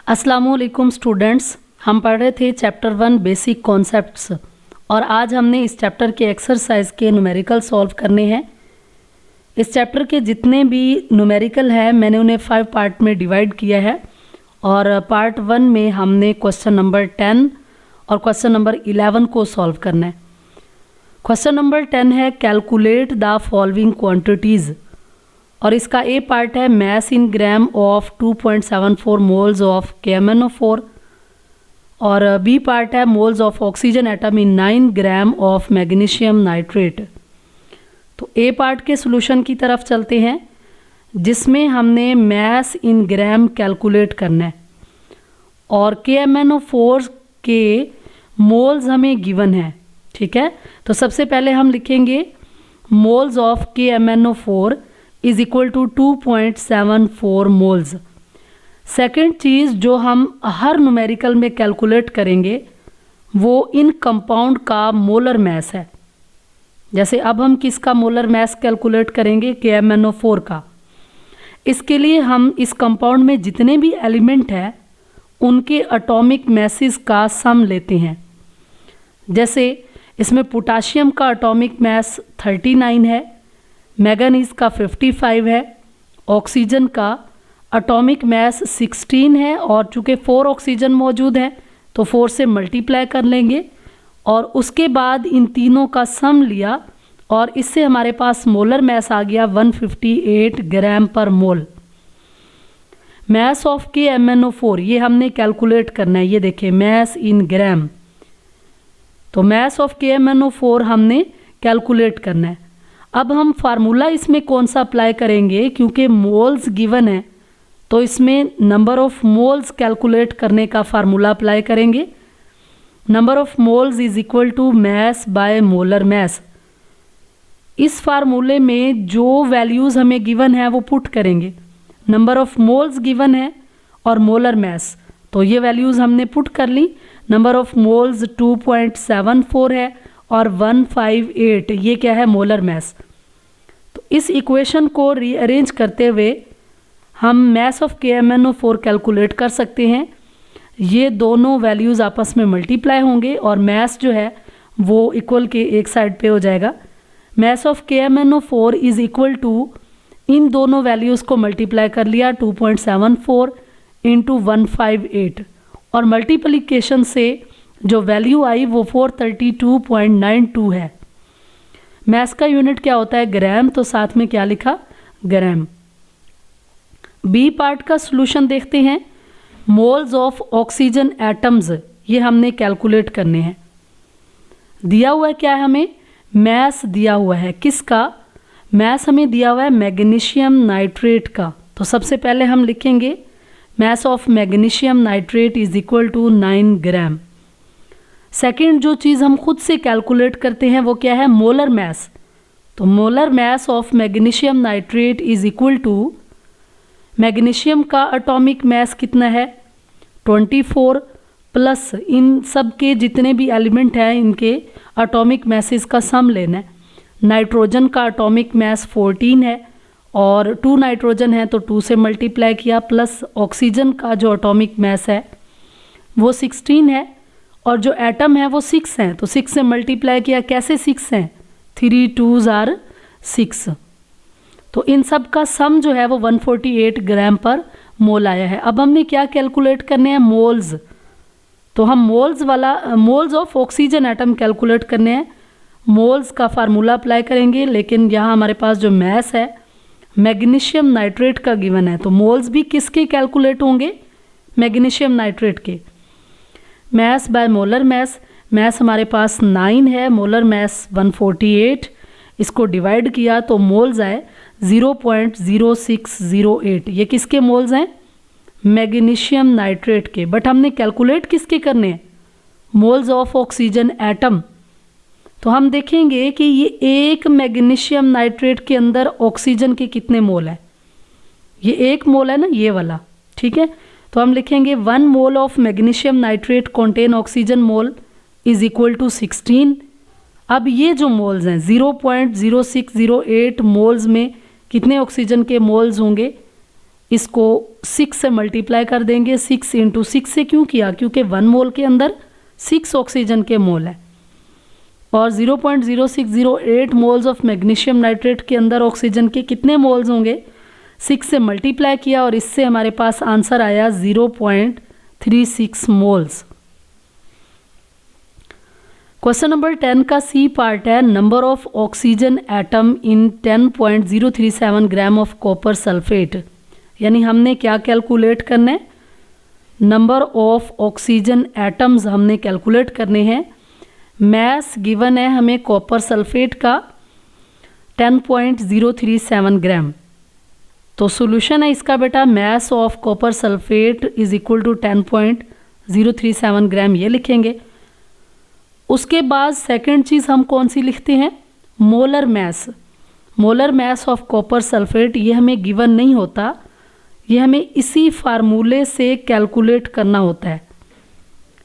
अस्सलामुअलैकुम स्टूडेंट्स, हम पढ़ रहे थे चैप्टर 1 बेसिक कॉन्सेप्ट्स और आज हमने इस चैप्टर के एक्सरसाइज के न्यूमेरिकल सॉल्व करने हैं। इस चैप्टर के जितने भी न्यूमेरिकल हैं मैंने उन्हें 5 पार्ट में डिवाइड किया है और पार्ट 1 में हमने क्वेश्चन नंबर 10 और क्वेश्चन नंबर 11 को सॉल्व करना है। क्वेश्चन नंबर 10 है कैलकुलेट द फॉलोइंग क्वांटिटीज़ और इसका ए पार्ट है mass in gram of 2.74 moles of KMnO4 और बी पार्ट है moles of oxygen atom in 9 gram of magnesium nitrate. तो ए पार्ट के सॉल्यूशन की तरफ चलते हैं जिसमें हमने मैस इन ग्राम कैलकुलेट करना है और KMnO4 के मोल्स हमें गिवन है। ठीक है, तो सबसे पहले हम लिखेंगे moles of KMnO4 is equal to 2.74 moles. Second चीज़ जो हम हर न्यूमेरिकल में कैलकुलेट करेंगे वो इन कंपाउंड का मोलर मैस है। जैसे अब हम किसका मोलर मैस कैलकुलेट करेंगे? KMnO4 का। इसके लिए हम इस कंपाउंड में जितने भी एलिमेंट हैं उनके एटॉमिक मैसेस का सम लेते हैं। जैसे इसमें पोटाशियम का एटॉमिक मैस 39 है, मैंगनीज का 55 है, ऑक्सीजन का एटॉमिक मैस 16 है और चूँकि 4 ऑक्सीजन मौजूद है तो 4 से मल्टीप्लाई कर लेंगे और उसके बाद इन तीनों का सम लिया और इससे हमारे पास मोलर मैस आ गया 158 ग्राम पर मोल। मैस ऑफ KMnO4 ये हमने कैलकुलेट करना है। ये देखिए मैस इन ग्राम, तो मैस ऑफ KMnO4 हमने कैलकुलेट करना है। अब हम फार्मूला इसमें कौन सा अप्लाई करेंगे? क्योंकि मोल्स गिवन है तो इसमें नंबर ऑफ मोल्स कैलकुलेट करने का फार्मूला अप्लाई करेंगे। Number of moles is equal to mass by molar mass. इस फार्मूले में जो वैल्यूज़ हमें गिवन है वो पुट करेंगे। नंबर ऑफ मोल्स गिवन है और मोलर मैस, तो ये वैल्यूज़ हमने पुट कर ली। नंबर ऑफ मोल्स 2.74 है और 158 ये क्या है? Molar mass. तो इस इक्वेशन को रीअरेंज करते हुए हम मैस ऑफ KMnO4 कैलकुलेट कर सकते हैं। ये दोनों वैल्यूज़ आपस में मल्टीप्लाई होंगे और मैस जो है वो इक्वल के एक साइड पे हो जाएगा। Mass of KMnO4 is equal to इन दोनों वैल्यूज़ को मल्टीप्लाई कर लिया 2.74 इंटू 158 और मल्टीप्लिकेशन से जो वैल्यू आई वो 432.92 है। मैस का यूनिट क्या होता है? ग्राम, तो साथ में क्या लिखा? ग्राम। बी पार्ट का सॉल्यूशन देखते हैं। मोल्स ऑफ ऑक्सीजन एटम्स ये हमने कैलकुलेट करने हैं। दिया हुआ है क्या है? हमें मैस दिया हुआ है। किसका मैस हमें दिया हुआ है? मैग्नीशियम नाइट्रेट का। तो सबसे पहले हम लिखेंगे mass of magnesium nitrate is equal to 9 gram. Second जो चीज़ हम खुद से कैलकुलेट करते हैं वो क्या है? Molar mass. तो molar mass of magnesium nitrate is equal to magnesium का एटॉमिक मैस कितना है? 24 प्लस इन सब के जितने भी एलिमेंट हैं इनके एटॉमिक मैसेस का सम लेना है। नाइट्रोजन का एटॉमिक मैस 14 है और 2 नाइट्रोजन है तो 2 से मल्टीप्लाई किया, प्लस ऑक्सीजन का जो एटॉमिक मैस है वो 16 है और जो एटम है वो 6 हैं तो 6 से मल्टीप्लाई किया। कैसे 6 हैं? 3 2s are 6। तो इन सब का सम जो है वो 148 ग्राम पर मोल आया है। अब हमने क्या कैलकुलेट करने हैं? मोल्स। तो हम moles of oxygen atom calculate करने हैं। मोल्स का फार्मूला अप्लाई करेंगे, लेकिन यहाँ हमारे पास जो मैस है मैग्नीशियम नाइट्रेट का गिवन है तो मोल्स भी किसके कैलकुलेट होंगे? मैग्नीशियम नाइट्रेट के। Mass by molar mass, mass हमारे पास 9 है, मोलर मैस 148, इसको डिवाइड किया तो मोल्स आए 0.0608। ये किसके मोल्स हैं? मैग्नीशियम नाइट्रेट के। बट हमने कैलकुलेट किसके करने हैं? Moles of oxygen atom. तो हम देखेंगे कि ये एक मैग्नीशियम नाइट्रेट के अंदर ऑक्सीजन के कितने मोल है। ये एक मोल है ना, ये वाला। ठीक है, तो हम लिखेंगे 1 mole of magnesium nitrate contain oxygen mole is equal to 16। अब ये जो मोल्स हैं 0.0608 मोल्स में कितने ऑक्सीजन के मोल्स होंगे? इसको 6 से मल्टीप्लाई कर देंगे। 6 इंटू 6 से क्यों किया? क्योंकि 1 मोल के अंदर 6 ऑक्सीजन के मोल है और 0.0608 मोल्स ऑफ मैग्नीशियम नाइट्रेट के अंदर ऑक्सीजन के कितने मोल्स होंगे? 6 से मल्टीप्लाई किया और इससे हमारे पास आंसर आया 0.36 मोल्स। क्वेश्चन नंबर 10 का सी पार्ट है, number of oxygen atom in 10.037 gram of copper sulphate. यानी हमने क्या कैलकुलेट करना है? नंबर ऑफ ऑक्सीजन एटम्स हमने कैलकुलेट करने हैं। मैस गिवन है हमें कॉपर सल्फेट का 10.037 ग्राम। तो सॉल्यूशन है इसका बेटा, mass of copper sulphate is equal to 10.037 gram, ये लिखेंगे। उसके बाद सेकंड चीज़ हम कौन सी लिखते हैं? Molar mass. Molar mass of copper sulphate ये हमें गिवन नहीं होता, ये हमें इसी फार्मूले से कैलकुलेट करना होता है।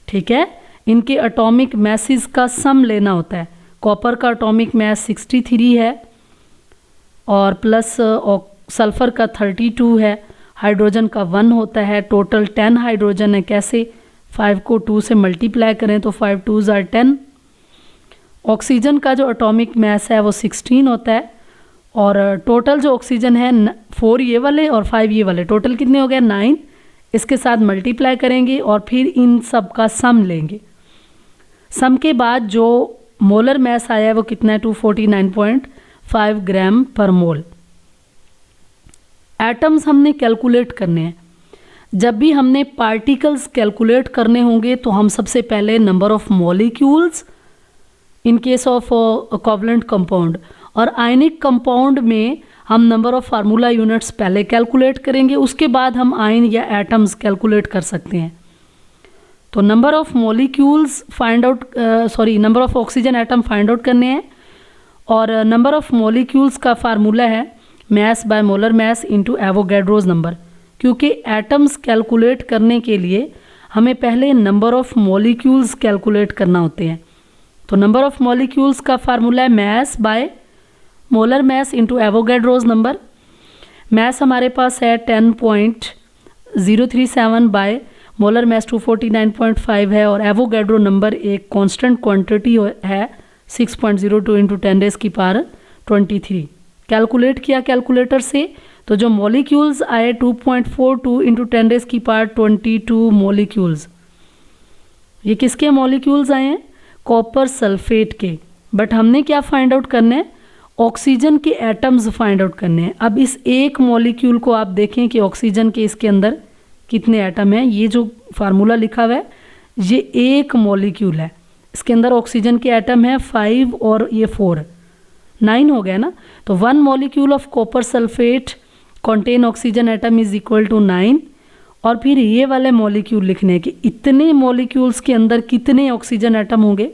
ठीक है, इनके एटॉमिक मैसेस का सम लेना होता है। कॉपर का एटॉमिक मैस 63 है और प्लस सल्फ़र का 32 है, हाइड्रोजन का 1 होता है, टोटल 10 हाइड्रोजन है। कैसे? 5 को 2 से मल्टीप्लाई करें तो 5 2s are 10। ऑक्सीजन का जो एटॉमिक मैस है वो 16 होता है और टोटल जो ऑक्सीजन है 4 ये वाले और 5 ये वाले, टोटल कितने हो गए? 9। इसके साथ मल्टीप्लाई करेंगे और फिर इन सब का सम लेंगे। सम के बाद जो मोलर मैस आया है वो कितना है? 249.5 ग्राम पर मोल। एटम्स हमने कैलकुलेट करने हैं। जब भी हमने पार्टिकल्स कैलकुलेट करने होंगे तो हम सबसे पहले number of molecules in case of covalent compound और आयनिक कंपाउंड में हम नंबर ऑफ फार्मूला यूनिट्स पहले कैलकुलेट करेंगे, उसके बाद हम आयन या एटम्स कैलकुलेट कर सकते हैं। तो number of molecules find out number of oxygen atom find out करने हैं और नंबर ऑफ मॉलिक्यूल्स का फार्मूला है mass by molar mass into Avogadro's number. क्योंकि एटम्स कैलकुलेट करने के लिए हमें पहले नंबर ऑफ मॉलिक्यूल्स कैलकुलेट करना होते हैं। तो नंबर ऑफ मॉलिक्यूल्स का फार्मूला है mass by molar mass into Avogadro's number. Mass हमारे पास है 10.037 बाय मोलर मैस 249.5 है और एवोगैड्रो नंबर एक कांस्टेंट क्वांटिटी है 6.02 इंटू 10⁻23। कैलकुलेट किया कैलकुलेटर से तो जो मॉलिक्यूल्स आए 2.42 इंटू 10⁻22 मॉलिक्यूल्स। ये किसके मॉलिक्यूल्स आए हैं? कॉपर सल्फेट के। बट हमने क्या फाइंड आउट करना है? ऑक्सीजन के एटम्स फाइंड आउट करने हैं। अब इस एक मॉलिक्यूल को आप देखें कि ऑक्सीजन के इसके अंदर कितने एटम हैं। ये जो फार्मूला लिखा हुआ है ये एक मॉलिक्यूल है, इसके अंदर ऑक्सीजन के एटम है 5 और ये 4, 9 हो गया ना। तो 1 molecule of copper sulphate contain oxygen atom is equal to 9। और फिर ये वाले मॉलिक्यूल लिखने कि इतने मॉलिक्यूल्स के अंदर कितने ऑक्सीजन एटम होंगे।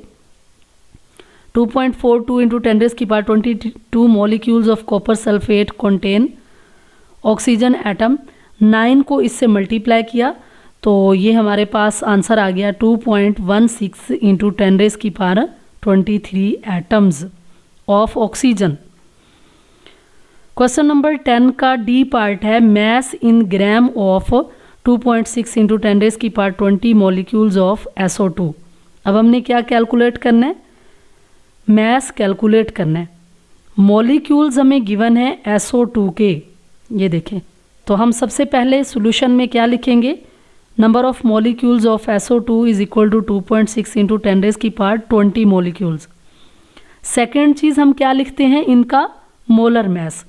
2.42 into 10⁻22 molecules of copper sulphate contain oxygen atom. 9 को इससे मल्टीप्लाई किया तो ये हमारे पास आंसर आ गया 2.16 into 10⁻23 atoms of oxygen. Question number 10 का डी पार्ट है mass in gram of 2.6 into 10⁻20 molecules of SO2। अब हमने क्या कैलकुलेट करना है? मैस कैलकुलेट करना है। मॉलिक्यूल्स हमें गिवन है SO2 के, ये देखें। तो हम सबसे पहले सॉल्यूशन में क्या लिखेंगे? Number of molecules of SO2 is equal to 2.6 into 10⁻20 molecules. Second चीज़ हम क्या लिखते हैं? इनका मोलर मैस।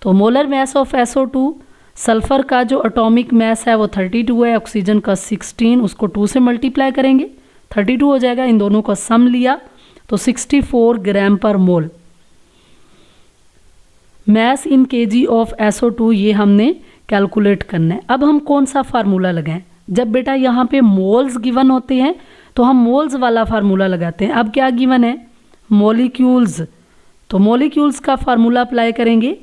तो molar mass of SO2, sulphur का जो एटॉमिक मैस है वो 32 है, ऑक्सीजन का 16, उसको 2 से मल्टीप्लाई करेंगे 32 हो जाएगा। इन दोनों का सम लिया तो 64 ग्राम पर mole. Mass in KG of SO2 ये हमने कैलकुलेट करना है। अब हम कौन सा फार्मूला लगाएं? जब बेटा यहाँ पे मोल्स गिवन होते हैं तो हम मोल्स वाला फार्मूला लगाते हैं। अब क्या गिवन है? मॉलिक्यूल्स। तो मॉलिक्यूल्स का फार्मूला अप्लाई करेंगे।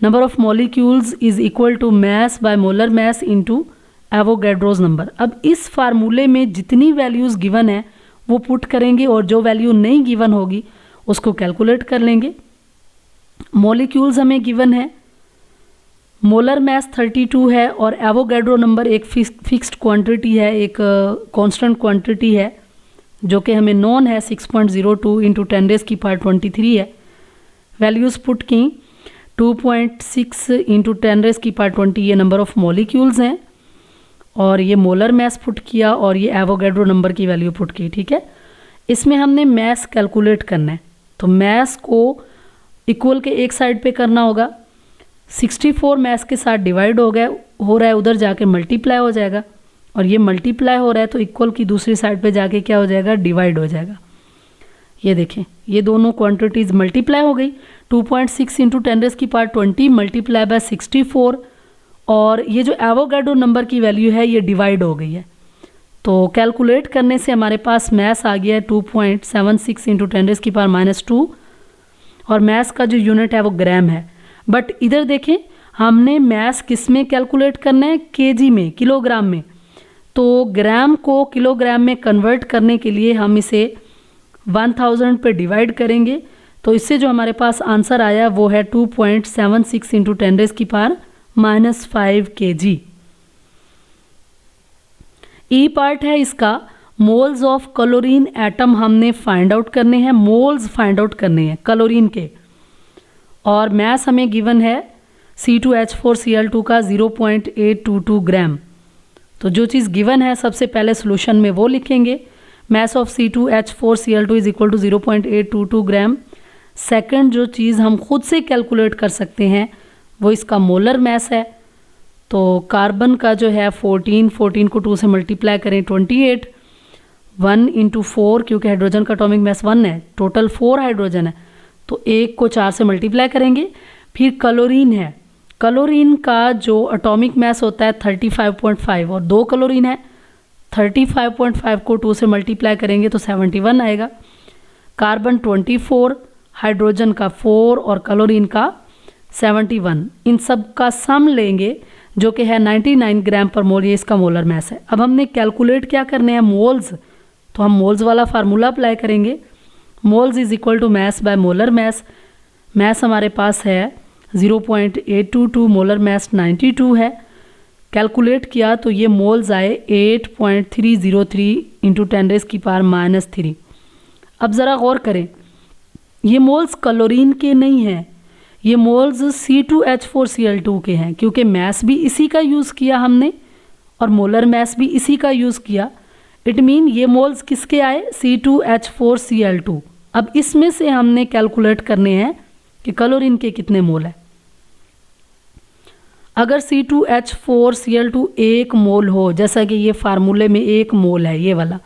Number of molecules is equal to mass by molar mass into Avogadro's number. अब इस फार्मूले में जितनी वैल्यूज़ गिवन है वो पुट करेंगे और जो वैल्यू नहीं गिवन होगी उसको कैलकुलेट कर लेंगे। मॉलिक्यूल्स हमें गिवन है, मोलर मास 32 है और एवोगैड्रो नंबर एक फिक्स्ड क्वांटिटी है, एक कांस्टेंट क्वांटिटी है जो कि हमें नोन है 6.02 इंटू 10⁻23 है। वैल्यूज़ पुट की 2.6 इंटू 10⁻20 ये नंबर ऑफ़ मॉलिक्यूल्स हैं और ये मोलर मास पुट किया और ये एवोगैड्रो नंबर की वैल्यू पुट की। ठीक है, इसमें हमने मास कैलकुलेट करना है, तो मास को इक्वल के एक साइड पे करना होगा, 64 मास के साथ डिवाइड हो रहा है, उधर जाके मल्टीप्लाई हो जाएगा और ये मल्टीप्लाई हो रहा है तो इक्वल की दूसरी साइड पे जाके क्या हो जाएगा, डिवाइड हो जाएगा। ये देखें, ये दोनों क्वांटिटीज़ मल्टीप्लाई हो गई, 2.6 इंटू 10⁻20 मल्टीप्लाई बाय 64 और ये जो एवोगैड्रो नंबर की वैल्यू है ये डिवाइड हो गई है। तो कैलकुलेट करने से हमारे पास मास आ गया है 2.76 इंटू 10⁻2 और मास का जो यूनिट है वो ग्राम है। बट इधर देखें, हमने मास किस में कैलकुलेट करना है, केजी में, किलोग्राम में। तो ग्राम को किलोग्राम में कन्वर्ट करने के लिए हम इसे 1000 पे डिवाइड करेंगे, तो इससे जो हमारे पास आंसर आया वो है 2.76 इंटू 10⁻⁻5 kg। ई पार्ट है इसका, मोल्स ऑफ क्लोरीन एटम हमने फाइंड आउट करने हैं, मोल्स फाइंड आउट करने हैं क्लोरीन के, और मास हमें गिवन है C2H4Cl2 का 0.822 ग्राम। तो जो चीज़ गिवन है सबसे पहले सोल्यूशन में वो लिखेंगे, mass of C2H4Cl2 is equal to 0.822 gram. Second जो चीज़ हम खुद से कैलकुलेट कर सकते हैं वो इसका मोलर मास है। तो कार्बन का जो है 14 को 2 से मल्टीप्लाई करें 28, 1 इंटू 4 क्योंकि हाइड्रोजन का एटॉमिक मास 1 है, टोटल 4 हाइड्रोजन है, तो 1 को 4 से मल्टीप्लाई करेंगे। फिर क्लोरीन है, क्लोरीन का जो एटॉमिक मास होता है 35.5 और 2 क्लोरीन है, 35.5 को 2 से मल्टीप्लाई करेंगे तो 71 आएगा। कार्बन 24, हाइड्रोजन का 4 और क्लोरीन का 71, इन सब का सम लेंगे जो कि है 99 ग्राम पर मोल, ये इसका मोलर मास है। अब हमने कैलकुलेट क्या करने हैं, मोल्स, तो हम मोल्स वाला फार्मूला अप्लाई करेंगे, moles is equal to mass by molar mass. Mass हमारे पास है 0.822, मोलर मास 92 है। कैलकुलेट किया तो ये मोल्स आए 8.303 इंटू 10⁻⁻3। अब ज़रा गौर करें, ये मोल्स क्लोरीन के नहीं हैं, ये मोल्स C2H4Cl2 के हैं, क्योंकि मास भी इसी का यूज़ किया हमने और मोलर मास भी इसी का यूज़ किया। इट मीन ये मोल्स किसके आए, C2H4Cl2। अब इसमें से हमने कैलकुलेट करने हैं कि क्लोरीन के कितने मोल है। अगर C2H4Cl2 1 मोल हो, जैसा कि ये फार्मूले में 1 मोल है ये वाला,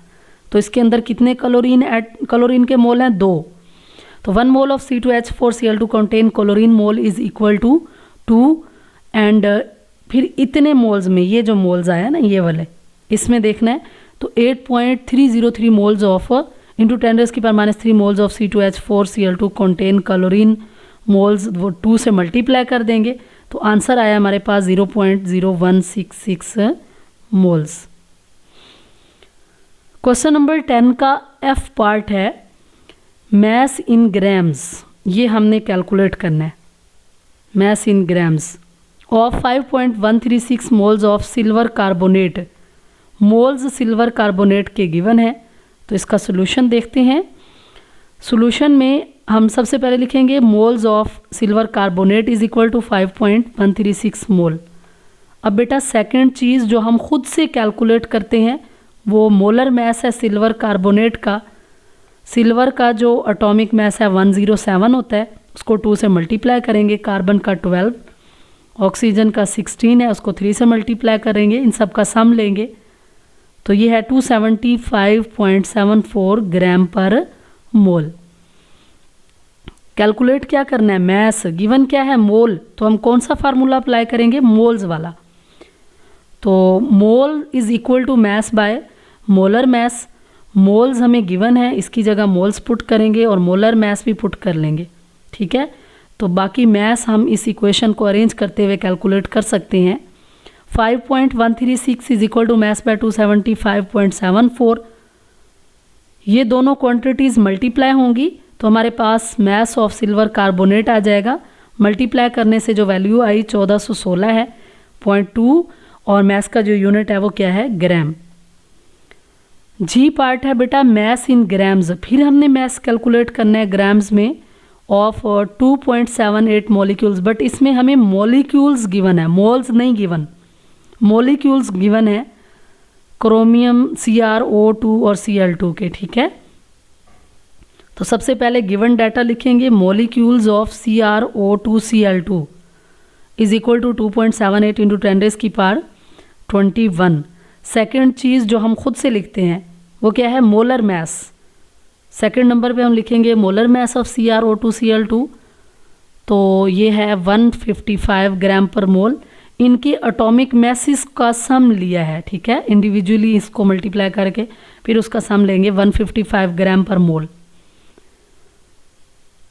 तो इसके अंदर कितने क्लोरीन के मोल हैं, 2। तो 1 mole of C2H4Cl2 contain chlorine mole is equal to 2 and फिर इतने मोल्स में ये जो मोल्स आया ना ये वाले, इसमें देखना है तो 8.303 moles of into 10⁻³ moles of C2H4Cl2 contain chlorine moles, वो 2 से मल्टीप्लाई कर देंगे तो आंसर आया हमारे पास 0.0166 मोल्स। क्वेश्चन नंबर 10 का F पार्ट है, मास इन ग्राम्स, ये हमने कैलकुलेट करना है, mass in grams of 5.136 moles of silver carbonate. Moles silver carbonate के गिवन है, तो इसका सोल्यूशन देखते हैं। सोल्यूशन में हम सबसे पहले लिखेंगे moles of silver carbonate is equal to 5.136 mole. अब बेटा सेकंड चीज़ जो हम खुद से कैलकुलेट करते हैं वो मोलर मास है सिल्वर कार्बोनेट का। सिल्वर का जो एटॉमिक मास है 107 होता है, उसको 2 से मल्टीप्लाई करेंगे। कार्बन का 12, ऑक्सीजन का 16 है, उसको 3 से मल्टीप्लाई करेंगे, इन सब का सम लेंगे तो ये है 275.74 ग्राम पर मोल। कैलकुलेट क्या करना है, मास गिवन क्या है, मोल, तो हम कौन सा फार्मूला अप्लाई करेंगे, मोल्स वाला। तो mole is equal to mass by molar mass. Moles हमें गिवन है, इसकी जगह मोल्स पुट करेंगे और मोलर मास भी पुट कर लेंगे, ठीक है। तो बाकी मास हम इस इक्वेशन को अरेंज करते हुए कैलकुलेट कर सकते हैं। 5.136 is equal to mass by 275.74। ये दोनों क्वांटिटीज़ मल्टीप्लाई होंगी तो हमारे पास मास ऑफ सिल्वर कार्बोनेट आ जाएगा मल्टीप्लाई करने से जो वैल्यू आई 1416 है 0.2 और मैस का जो यूनिट है वो क्या है ग्राम। जी पार्ट है बेटा मैस इन ग्राम्स, फिर हमने मैस कैलकुलेट करना है ग्राम्स में ऑफ 2.78 मॉलिक्यूल्स, बट इसमें हमें मॉलिक्यूल्स गिवन है, मोल्स नहीं गिवन, मॉलिक्यूल्स गिवन है क्रोमियम CrO2 और Cl2 के, ठीक है। तो सबसे पहले गिवन डाटा लिखेंगे molecules of CrO2 Cl2 is equal to 2.78 into 10⁻21। Second चीज़ जो हम खुद से लिखते हैं वो क्या है मोलर मैस। सेकेंड नंबर पे हम लिखेंगे molar mass of CrO2 Cl2, तो ये है 155 ग्राम पर मोल। इनके एटॉमिक मैसेस का सम लिया है, ठीक है, इंडिविजुअली इसको मल्टीप्लाई करके फिर उसका सम लेंगे 155 ग्राम पर मोल।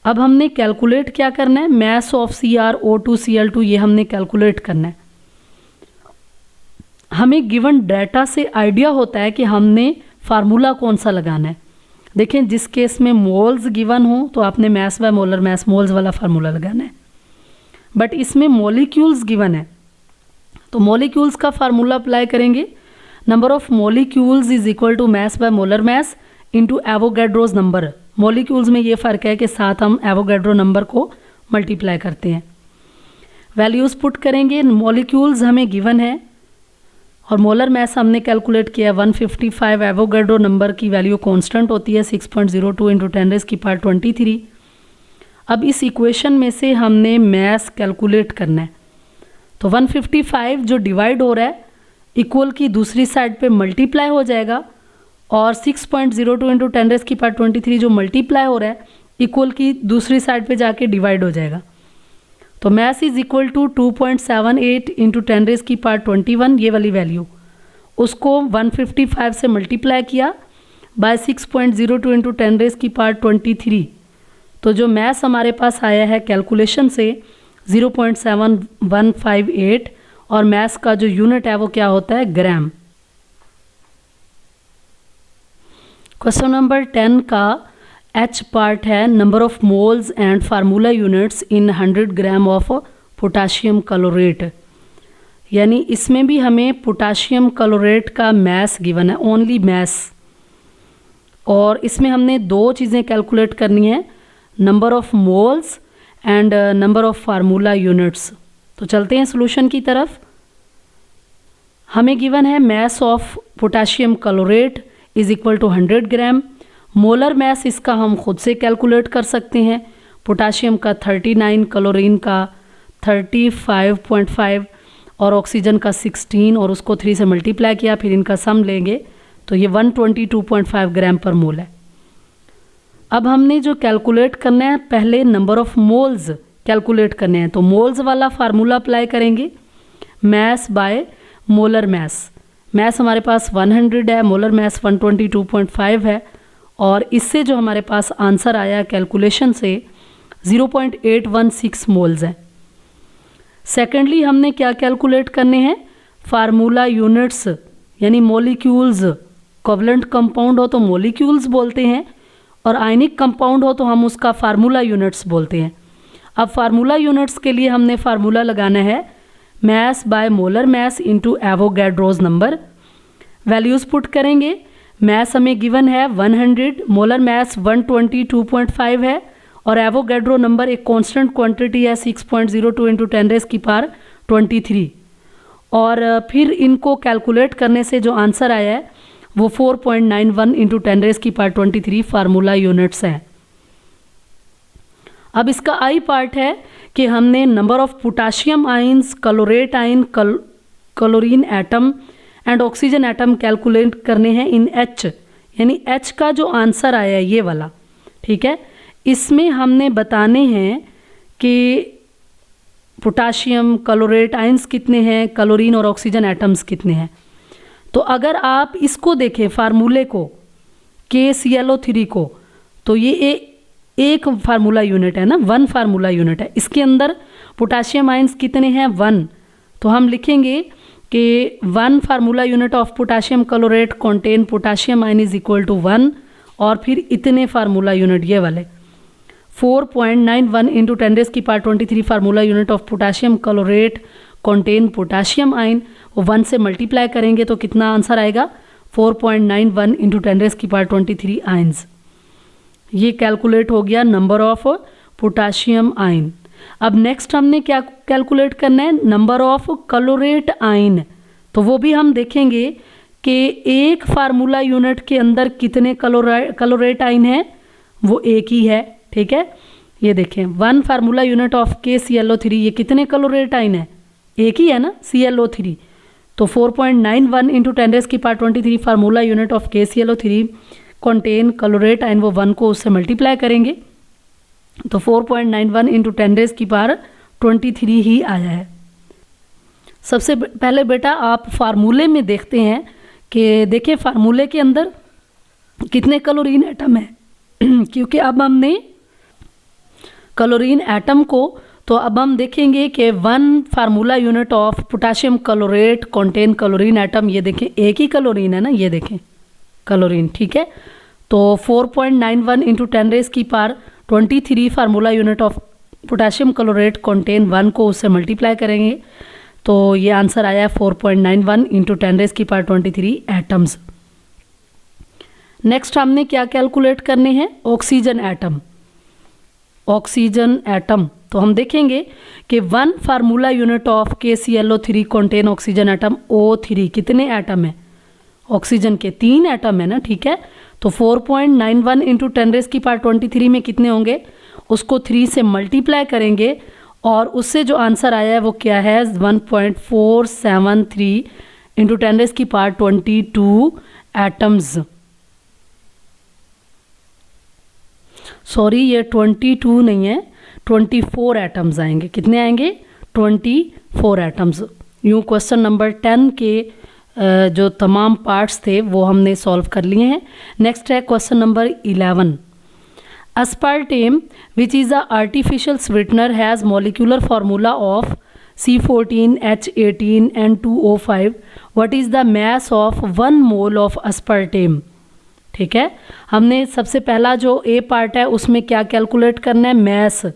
अब हमने कैलकुलेट क्या करना है मैस ऑफ CrO2 Cl2, ये हमने कैलकुलेट करना है। हमें गिवन डाटा से आइडिया होता है कि हमने फार्मूला कौन सा लगाना है। देखें जिस केस में मोल्स गिवन हो तो आपने mess by molar mess moles वाला फार्मूला लगाना है, बट इसमें मॉलिक्यूल्स गिवन है तो मॉलिक्यूल्स का फार्मूला अप्लाई करेंगे। Number of molecules is equal to mass by molar mass into Avogadro's number. Molecules में ये फ़र्क है कि साथ हम एवोगैड्रो नंबर को मल्टीप्लाई करते हैं। वैल्यूज़ पुट करेंगे, मॉलिक्यूल्स हमें गिवन है और मोलर मैस हमने कैलकुलेट किया 155। एवोगैड्रो नंबर की वैल्यू कांस्टेंट होती है 6.02 इंटू 10⁻23। अब इस इक्वेशन में से हमने मैस कैलकुलेट करना है, तो 155 जो डिवाइड हो रहा है इक्वल की दूसरी साइड पे मल्टीप्लाई हो जाएगा और 6.02 इंटू 10⁻23 जो मल्टीप्लाई हो रहा है इक्वल की दूसरी साइड पे जाके डिवाइड हो जाएगा। तो mass is equal to 2.78 into 10⁻21, ये वाली वैल्यू उसको 155 से मल्टीप्लाई किया बाय 6.02 इंटू 10⁻23, तो जो मैस हमारे पास आया है कैलकुलेशन से 0.7158 और मैस का जो यूनिट है वो क्या होता है ग्राम। क्वेश्चन नंबर 10 का H पार्ट है number of moles and formula units in 100 gram of potassium chlorate, यानी इसमें भी हमें पोटाशियम क्लोरेट का मैस गिवन है, ओनली मैस, और इसमें हमने दो चीज़ें कैलकुलेट करनी है, number of moles and number of formula units. तो चलते हैं सॉल्यूशन की तरफ। हमें गिवन है mass of potassium chlorate is equal to 100 gram. Molar mass इसका हम खुद से कैलकुलेट कर सकते हैं, पोटाशियम का 39, क्लोरीन का 35.5 और ऑक्सीजन का 16 और उसको 3 से मल्टीप्लाई किया, फिर इनका सम लेंगे तो ये 122.5 ग्राम पर मोल है। अब हमने जो कैलकुलेट करना है पहले नंबर ऑफ मोल्स कैलकुलेट करने हैं, तो मोल्स वाला फार्मूला अप्लाई करेंगे mass by molar mass. Mass हमारे पास 100 है, मोलर मैस 122.5 है और इससे जो हमारे पास आंसर आया कैलकुलेशन से 0.816 मोल्स है। सेकेंडली हमने क्या कैलकुलेट करने हैं फार्मूला यूनिट्स, यानी मॉलिक्यूल्स। कोवलेंट कंपाउंड हो तो मॉलिक्यूल्स बोलते हैं और आयनिक कंपाउंड हो तो हम उसका फार्मूला यूनिट्स बोलते हैं। अब फार्मूला यूनिट्स के लिए हमने फार्मूला लगाना है mass by molar mass into Avogadro's number. Values put करेंगे, मैस हमें गिवन है 100, मोलर मैस 122.5 है और एवोगैड्रो नंबर एक कांस्टेंट क्वांटिटी है 6.02 इंटू 10⁻23 और फिर इनको कैलकुलेट करने से जो आंसर आया है वो 4.91 इंटू 10⁻23 फार्मूला यूनिट्स हैं। अब इसका आई पार्ट है कि हमने number of potassium ions, chlorate ion, chlorine atom and oxygen atom calculate करने हैं इन H, यानी H का जो आंसर आया है ये वाला, ठीक है। इसमें हमने बताने हैं कि पोटाशियम, क्लोरेट आइंस कितने हैं, क्लोरीन और ऑक्सीजन एटम्स कितने हैं। तो अगर आप इसको देखें फार्मूले को KClO3 को, तो ये एक फार्मूला यूनिट है ना, 1 फार्मूला यूनिट है। इसके अंदर पोटाशियम आइंस कितने हैं 1, तो हम लिखेंगे कि 1 formula unit of potassium chlorate contain potassium ion is equal to 1 और फिर इतने फार्मूला यूनिट ये वाले 4.91 into 10⁻23 formula unit of potassium chlorate contain potassium ion, वो 1 से मल्टीप्लाई करेंगे तो कितना आंसर आएगा 4.91 इंटू 10⁻23 आयन्स। ये कैलकुलेट हो गया नंबर ऑफ पोटाशियम आयन। अब नेक्स्ट हमने क्या कैलकुलेट करना है, नंबर ऑफ क्लोरेट आयन। तो वो भी हम देखेंगे कि एक फार्मूला यूनिट के अंदर कितने क्लोरेट आयन हैं, वो एक ही है। ठीक है, ये देखें 1 फार्मूला यूनिट ऑफ KClO3, ये कितने क्लोरेट आयन है, एक ही है ना ClO3। तो 4.91 into 10⁻23 formula unit of KClO3 contain chlorate ion, वो 1 को उससे मल्टीप्लाई करेंगे तो 4.91 इंटू 10⁻23 ही आया है। सबसे पहले बेटा आप फार्मूले में देखते हैं कि देखिए फार्मूले के अंदर कितने क्लोरीन एटम है क्योंकि अब हमने क्लोरीन एटम को, तो अब हम देखेंगे कि 1 formula unit of potassium chlorate contain chlorine atom, ये देखें एक ही क्लोरीन है ना, ये देखें क्लोरीन। ठीक है, तो 4.91 into 10⁻23 formula unit of potassium chlorate contain 1 को उससे मल्टीप्लाई करेंगे तो ये आंसर आया 4.91 इंटू 10⁻23 एटम्स। नेक्स्ट हमने क्या कैलकुलेट करने हैं, ऑक्सीजन एटम। ऑक्सीजन एटम तो हम देखेंगे कि 1 formula unit of KClO3 contain oxygen atom O3, कितने एटम है, ऑक्सीजन के 3 एटम है ना। ठीक है, तो 4.91 इंटू 10⁻23 में कितने होंगे, उसको 3 से मल्टीप्लाई करेंगे और उससे जो आंसर आया है वो क्या है 1.473 इंटू 10⁻22 एटम्स। सॉरी, ये 22 नहीं है, 24 एटम्स आएंगे। कितने आएंगे, 24 एटम्स। यूँ क्वेश्चन नंबर 10 के जो तमाम पार्ट्स थे वो हमने सॉल्व कर लिए हैं। नेक्स्ट है question number 11। aspartame, which is a artificial sweetener, has molecular formula of C14H18 and 2O5. What is the mass of 1 mole of aspartame? ठीक है, हमने सबसे पहला जो ए पार्ट है उसमें क्या कैलकुलेट करना है, मैस।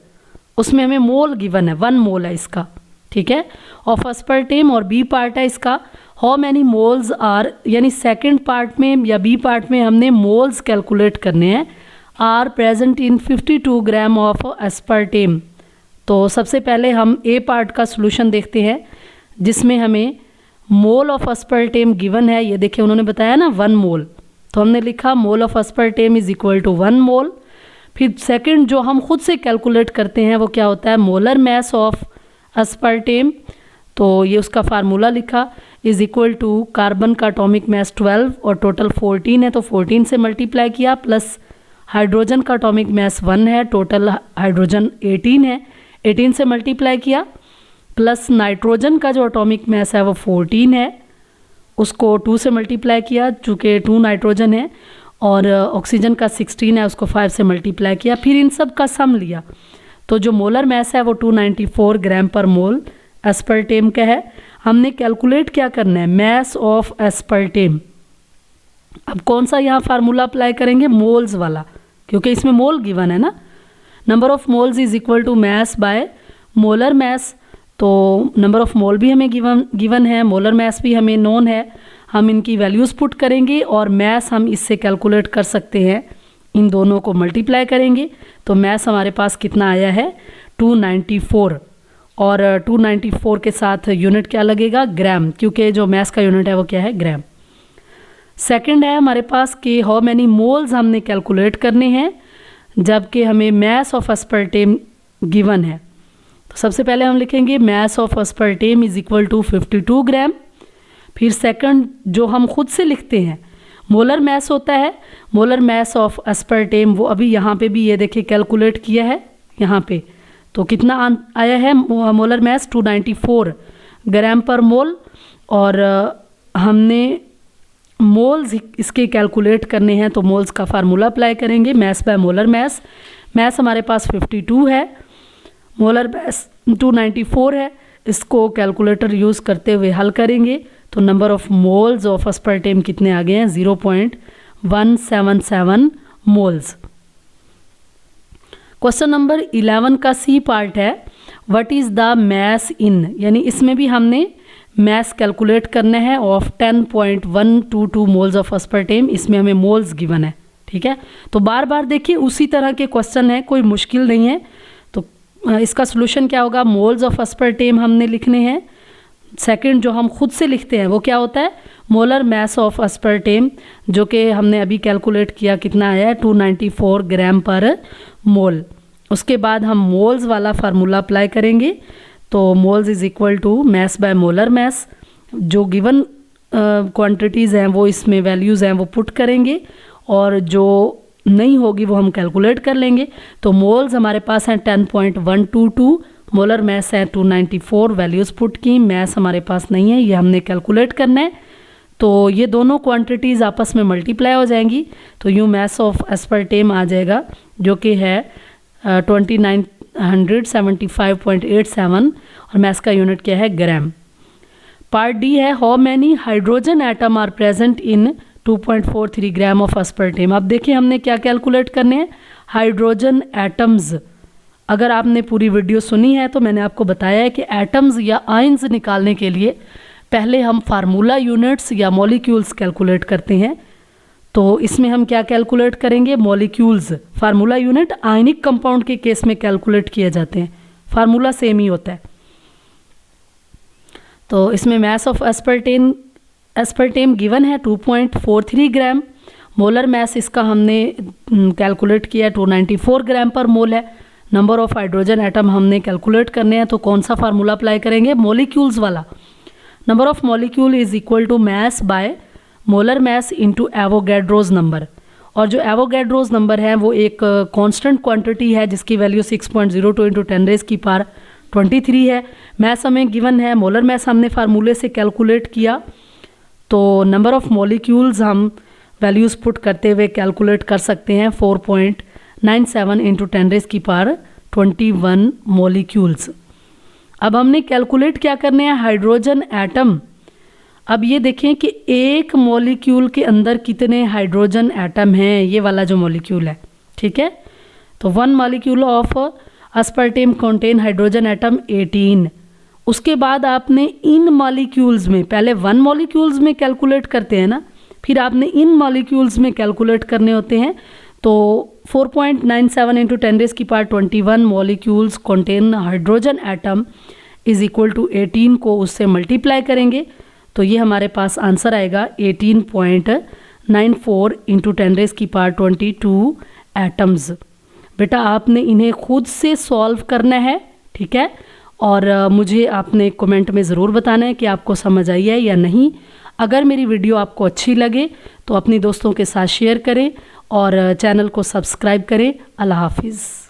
उसमें हमें मोल गिवन है, 1 मोल है इसका। ठीक है, ऑफ aspartame, और बी पार्ट है इसका हाउ मैनी मोल्स आर, यानी सेकेंड पार्ट में या बी पार्ट में हमने मोल्स कैलकुलेट करने हैं, are present in 52 gram of aspartame। तो सबसे पहले हम ए पार्ट का सोल्यूशन देखते हैं जिसमें हमें मोल ऑफ aspartame गिवन है। ये देखिए उन्होंने बताया ना 1 मोल, तो हमने लिखा mole of aspartame is equal to 1 mole. फिर सेकंड जो हम खुद से कैलकुलेट करते हैं वो क्या होता है, मोलर मैस ऑफ aspartame। तो ये उसका फार्मूला लिखा इज इक्वल टू कार्बन का एटॉमिक मैस 12 और टोटल 14 है तो 14 से मल्टीप्लाई किया, प्लस हाइड्रोजन का एटॉमिक मैस 1 है, टोटल हाइड्रोजन 18 है, 18 से मल्टीप्लाई किया, प्लस नाइट्रोजन का जो एटॉमिक मैस है वो 14 है, उसको 2 से मल्टीप्लाई किया चूँकि 2 नाइट्रोजन है, और ऑक्सीजन का 16 है उसको 5 से मल्टीप्लाई किया, फिर इन सब का सम लिया तो जो मोलर मैस है वो 294 ग्राम पर मोल aspartame का है। हमने कैलकुलेट क्या करना है, मैस ऑफ aspartame। अब कौन सा यहाँ फार्मूला अप्लाई करेंगे, मोल्स वाला, क्योंकि इसमें मोल गिवन है ना। Number of moles is equal to mass by molar mass. तो नंबर ऑफ मोल भी हमें गिवन है, मोलर मैस भी हमें नोन है। हम इनकी वैल्यूज़ पुट करेंगे और मैस हम इससे कैलकुलेट कर सकते हैं, इन दोनों को मल्टीप्लाई करेंगे तो मैस हमारे पास कितना आया है 294, और 294 के साथ यूनिट क्या लगेगा, ग्राम, क्योंकि जो मैस का यूनिट है वो क्या है, ग्राम। सेकंड है हमारे पास कि हाउ मैनी मोल्स हमने कैलकुलेट करने हैं जबकि हमें मैस ऑफ aspartame गिवन है। तो सबसे पहले हम लिखेंगे mass of aspartame is equal to 52 gram. फिर सेकंड जो हम खुद से लिखते हैं मोलर मैस होता है, मोलर मैस ऑफ aspartame, वो अभी यहाँ पे भी ये देखिए कैलकुलेट किया है यहाँ पे, तो कितना आया है मोलर मैस 294 ग्राम पर मोल, और हमने मोल्स इसके कैलकुलेट करने हैं तो मोल्स का फार्मूला अप्लाई करेंगे, mass by molar mass. Mass हमारे पास 52 है, मोलर मैस 294 है, इसको कैलकुलेटर यूज़ करते हुए हल करेंगे तो number of moles of aspartame कितने आ गए हैं 0.177 मोल्स। क्वेश्चन नंबर 11 का सी पार्ट है, व्हाट इज़ द मैस इन, यानी इसमें भी हमने मैस कैलकुलेट करना है ऑफ 10.122 मोल्स ऑफ अस्पर्टेम। इसमें हमें मोल्स गिवन है, ठीक है। तो बार बार देखिए उसी तरह के क्वेश्चन है, कोई मुश्किल नहीं है। तो इसका सोल्यूशन क्या होगा, मोल्स ऑफ अस्पर्टेम हमने लिखने हैं। सेकंड जो हम खुद से लिखते हैं वो क्या होता है, मोलर मैस ऑफ अस्पर्टेम, जो कि हमने अभी कैलकुलेट किया कितना आया है 294 ग्राम पर मोल। उसके बाद हम मोल्स वाला फार्मूला अप्लाई करेंगे। तो moles is equal to mass by molar mass. जो गिवन क्वांटिटीज़ हैं वो इसमें वैल्यूज़ हैं वो पुट करेंगे, और जो नहीं होगी वो हम कैलकुलेट कर लेंगे। तो मोल्स हमारे पास हैं 10.122, मोलर मैस है 294, वैल्यूज़ पुट की, मैस हमारे पास नहीं है, ये हमने कैलकुलेट करना है। तो ये दोनों क्वांटिटीज़ आपस में मल्टीप्लाई हो जाएंगी, तो यूँ मैस ऑफ अस्पर्टेम आ जाएगा जो कि है 2975.87, और मैस का यूनिट क्या है, ग्राम। पार्ट डी है, how many hydrogen atom are present in 2.43 gram of aspartame. अब देखिए हमने क्या कैलकुलेट करने हैं, हाइड्रोजन एटम्स। अगर आपने पूरी वीडियो सुनी है तो मैंने आपको बताया है कि एटम्स या आयंस निकालने के लिए पहले हम फार्मूला यूनिट्स या मॉलिक्यूल्स कैलकुलेट करते हैं। तो इसमें हम क्या कैलकुलेट करेंगे, molecules. Formula unit ionic compound के केस में कैलकुलेट किए जाते हैं, फार्मूला सेम ही होता है। तो इसमें मैस ऑफ अस्पर्टेम गिवन है 2.43 ग्राम, मोलर मैस इसका हमने कैलकुलेट किया 294 ग्राम पर मोल है। नंबर ऑफ हाइड्रोजन एटम हमने कैलकुलेट करने हैं, तो कौन सा फार्मूला अप्लाई करेंगे, मॉलिक्यूल्स वाला। Number of molecule is equal to mass by molar mass into Avogadro's number. और जो एवोगैड्रोज नंबर है वो एक कांस्टेंट क्वांटिटी है जिसकी वैल्यू 6.02 इंटू 10⁻23 है। मैस हमें गिवन है, मोलर मैस हमने फार्मूले से कैलकुलेट किया। तो नंबर ऑफ मॉलिक्यूल्स हम वैल्यूज़ पुट करते हुए कैलकुलेट कर सकते हैं 4.97 इंटू 10⁻21 मॉलिक्यूल्स। अब हमने कैलकुलेट क्या करने हैं, हाइड्रोजन एटम। अब ये देखें कि एक मॉलिक्यूल के अंदर कितने हाइड्रोजन एटम हैं, ये वाला जो मॉलिक्यूल है, ठीक है। तो 1 molecule of aspartame contain hydrogen atom 18। उसके बाद आपने इन मॉलिक्यूल्स में, पहले 1 मॉलिक्यूल्स में कैलकुलेट करते हैं ना, फिर आपने इन मॉलिक्यूल्स में कैलकुलेट करने होते हैं। तो 4.97 into 10⁻21 molecules contain hydrogen atom is equal to 18 को उससे मल्टीप्लाई करेंगे, तो ये हमारे पास आंसर आएगा 18.94 इंटू 10⁻22 एटम्स। बेटा आपने इन्हें खुद से सॉल्व करना है, ठीक है। और मुझे आपने कमेंट में ज़रूर बताना है कि आपको समझ आई है या नहीं। अगर मेरी वीडियो आपको अच्छी लगे तो अपने दोस्तों के साथ शेयर करें और चैनल को सब्सक्राइब करें। अल्लाह हाफिज़।